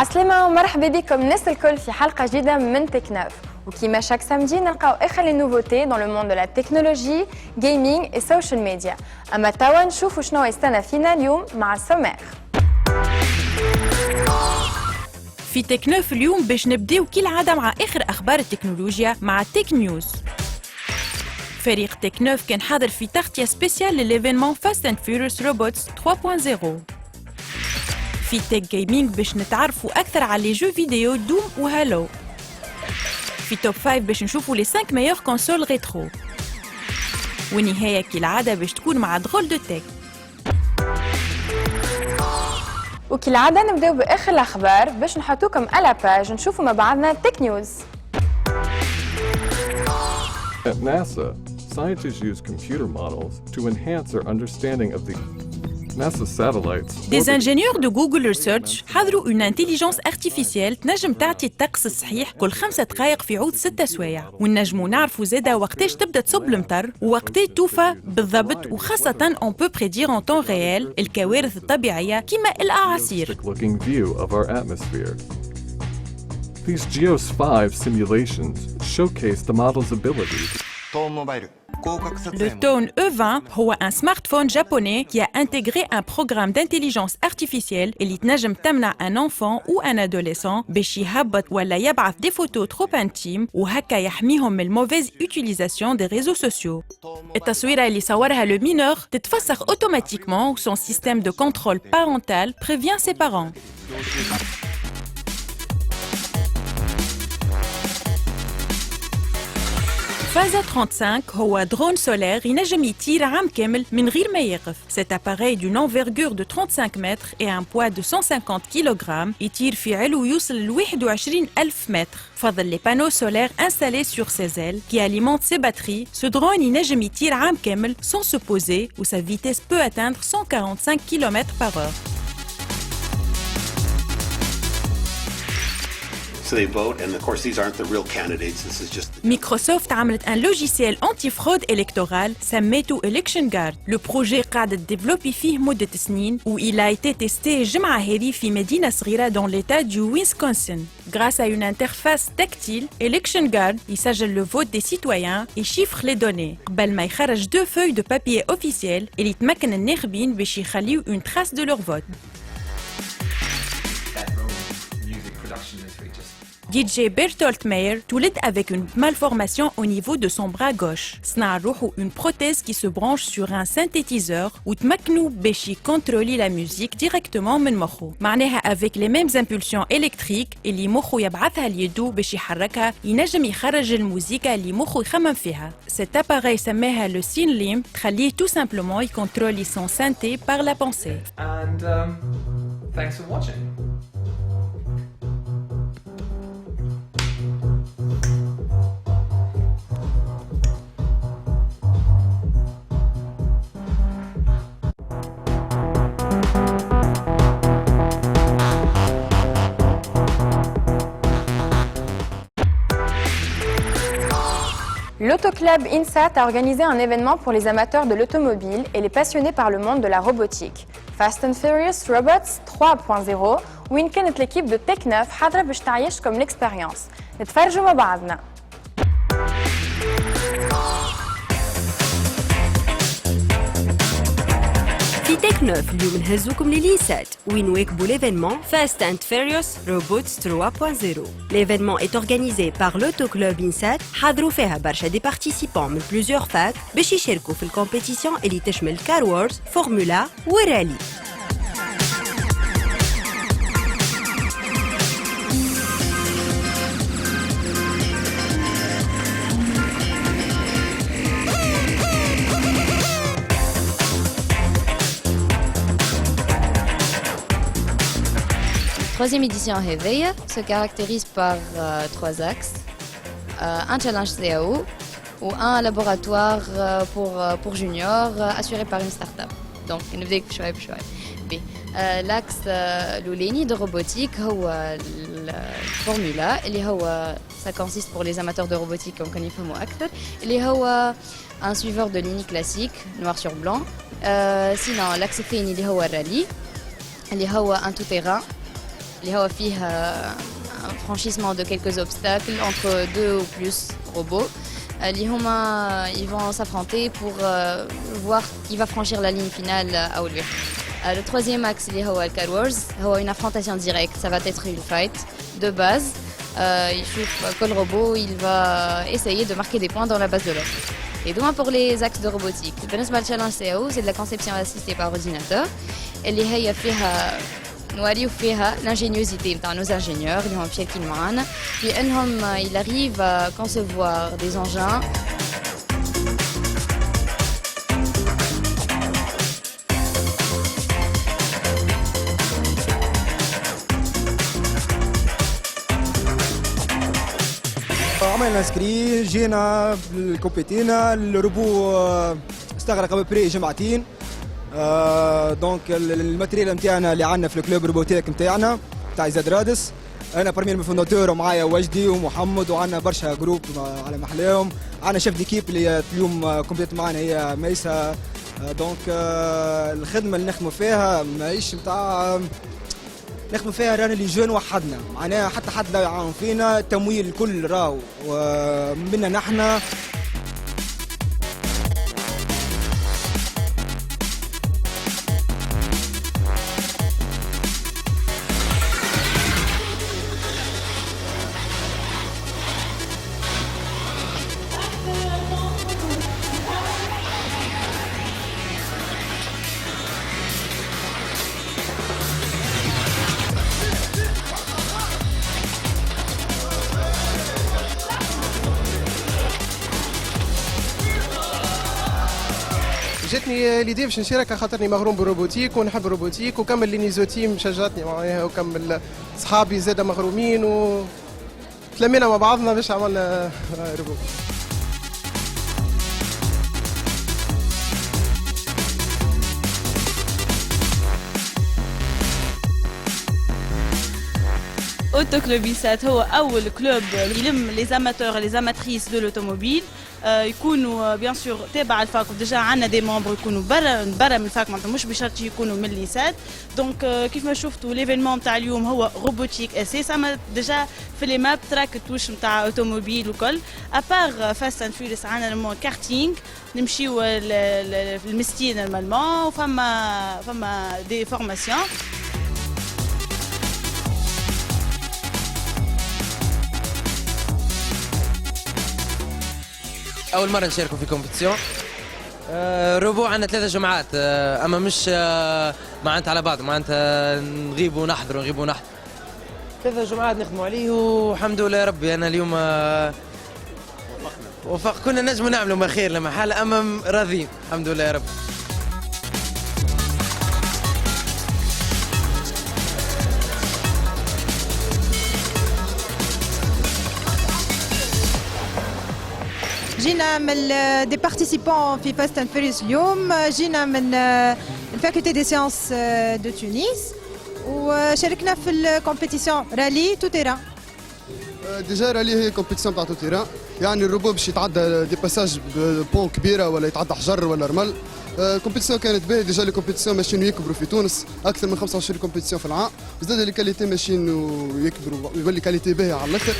عسلامة ومرحبا بكم ناس الكل في حلقة جديدة من تكناف وكيما شاك سامدي نلقاو آخر لي نوفوتي dans le monde de la technologie, gaming et social media. أما توا نشوفوا شنو يستنى فينا اليوم مع السومير. في تكناف اليوم باش نبداو كالعادة مع آخر أخبار التكنولوجيا مع تك نيوز. فريق تكناف كان حاضر في تغطية سبيسيال للإيفينمون فاست اند فيوريوس روبوتس 3.0. في تك جيمنج باش نتعرفوا أكثر على لي جو فيديو دوم وهالو. في توب 5 باش نشوفوا لي 5 ميور كونسول ريترو. والنهاية كالعادة باش تكون مع دغول دو تك. وكالعادة نبداو بآخر الأخبار باش نحطوكم على باج نشوفوا مع بعضنا تك نيوز. At NASA, scientists use computer models to enhance their understanding of the NASA satellites. Des ingénieurs de Google Research حضروا une intelligence artificielle تنجم تعطي الطقس الصحيح كل 5 دقائق في عود 6 سوايع، ونجموا نعرفوا زادا وقتاش تبدا تصب المطر ووقتاش توفى بالضبط، وخاصة on peut prédire en temps réel الكوارث الطبيعية كيما الأعاصير. Looking view of our atmosphere. These GEOS 5 simulations showcase the model's abilities. Le Tone E20 هو un smartphone japonais qui a intégré un programme d'intelligence artificielle اللي تنجم تمنع un enfant ou un adolescent باش يهبط ولا يبعث des photos trop intimes وهكا يحميهم من mauvaise utilisation des réseaux sociaux. التصويرة اللي صورها le mineur تتفسخ automatiquement ou son système de contrôle parental prévient ses parents. Faza 35 هو drone solaire ينجم يطير عام كامل من غير ما يقف. Cet appareil d'une envergure de 35 mètres et un poids de 150 kg يطير في علو يوصل ل 21,000 mètres. فضل les panneaux solaires installés sur ses ailes qui alimentent ses batteries. Ce drone ينجم يطير عام كامل sans se poser où sa vitesse peut atteindre 145 km/h. So they vote, and of course these aren't the real candidates. This is just. Microsoft عملت un logiciel anti-fraude électorale سميته Election Guard. Le projet قاعد تديفلوبي فيه مدة سنين و il a été testé الجمعة هذه في مدينة صغيرة dans l'état du Wisconsin. Grâce à une interface tactile, Election Guard يسجل le vote des citoyens et chiffre les données. قبل ما يخرج 2 feuilles de papier officielles اللي يتمكن الناخبين باش يخليو une trace de leur vote. DJ Bertolt Meyer تولد avec une malformation au niveau de son bras gauche. صنع روحو une prothèse qui se branche sur un synthétiseur وتمكنوا باش يكونترولي la musique directement من مخو. معناها avec les mêmes impulsions électriques اللي مخو يبعثها ليدو باش يحركها ينجم يخرج الموسيقى اللي مخو يخمم فيها. Cet appareil سماها le SynLim تخليه tout simplement يكونترولي son synthé par la pensée. And thanks for watching. L'autoclub INSAT a organisé un événement pour les amateurs de l'automobile et les passionnés par le monde de la robotique. Fast and Furious Robots 3.0 وين كانت l'équipe de Tech9 حاضرة باش تعيشكم l'expérience. نتفرجوا مع بعضنا. في تك 9 اليوم نهزوكم لليسات وين نواكبوا l'événement Fast and Furious Robots 3.0. L'événement est organisé par l'autoclub INSAT. حضروا فيها برشا دي participants من plusieurs facs باش يشاركوا في الكومبيتيسيون اللي تشمل كار وورز، فورمولا ورالي. La troisième édition Réveil se caractérise par 3 axes, un challenge CAO ou un laboratoire pour juniors assuré par une start-up. Donc, نبدأ بشوي بشوي. l'axe الأولاني de robotique هو الفورمولا اللي هو ça consiste pour les amateurs de robotique comme كان يفهموا أكثر اللي هو un suiveur de ligne classique noir sur blanc. Sinon l'axe الثاني اللي هو الرالي اللي هو un tout-terrain اللي هو فيه un franchissement de quelques obstacles entre 2 ou plus robots. Ils vont s'affronter pour voir qui va franchir la ligne finale à lui. Le troisième axe, c'est le Car Wars, une affrontation directe, ça va être une fight de base. Le robot il va essayer de marquer des points dans la base de l'autre. Et demain pour les axes de robotique, le challenge CAO, c'est de la conception assistée par ordinateur. Et نوريو فيها l'ingéniosité de nos ingénieurs اللي هم مشاركين معنا لأنهم ils arrivent à concevoir des engins عملنا سكرين جينا كوبيتينا الروبو استغرق ببري جمعتين دونك الماتريال نتاعنا اللي عندنا في الكلوب روبوتيك نتاعنا تاع زاد رادس انا برمي الفونداتور ومعايا وجدي ومحمد وعندنا برشا جروب على محلاهم عندنا شيف ديكيب اللي اليوم كومبليت معنا هي ميسا دونك الخدمه اللي نخدموا فيها ماهيش نتاع نخدموا فيها رانا اللي جون وحدنا معناها حتى حد لا يعاون فينا التمويل الكل راهو منا نحنا جاتني ليدي باش نشارك خاطرني مغروم بالروبوتيك ونحب الروبوتيك وكمل لي نيزو تيم شجعتني معناها وكمل صحابي زاد مغرومين وتلمينا مع بعضنا باش عملنا روبوت. اوتو كلوب إنسات هو اول كلوب يلم لي زاماتور لي زاماتريس دو لوتوموبيل يكونوا بيان سور تابع الفاك ديجا عندنا دي ممبر يكونوا برا من الفاك معناتها مش بشرط يكونوا من ليسات دونك كيف ما شفتوا ليفينمون تاع اليوم هو روبوتيك اساس اما ديجا في لي ماب تراك التوش نتاع اوتوموبيل وكل ابار فاست اند فيوريوس عندنا المون كارتينغ نمشيو المستي نورمالمون وفما دي فورماسيون. أول مرة نشاركوا في كومبيتيسيون روبو عندنا 3 جمعات أما مش معناتها على بعض معناتها نغيبوا نحضروا 3 جمعات نخدموا عليه والحمد لله ربي أنا اليوم وفق كنا نجموا نعملوا ما خير لما حال أما راضيين الحمد لله يا رب. جينا من دي بارتيسيبون في فاست اند فيريوس اليوم جينا من الفاكولتي دي سيونس دو تونس وشاركنا في الكومبيتيسيون رالي تو تيران. ديجا رالي هي كومبيتيسيون تاع تو تيران يعني الروبو باش يتعدى دي باساج بون كبيره ولا يتعدى حجر ولا رمل. الكومبيتيسيون كانت باهيه ديجا لي كومبيتيسيون ماشيين يكبروا في تونس اكثر من 25 كومبيتيسيون في العام وزاد لي كاليتي ماشيين يكبروا يولي كاليتي باهيه على الاخر.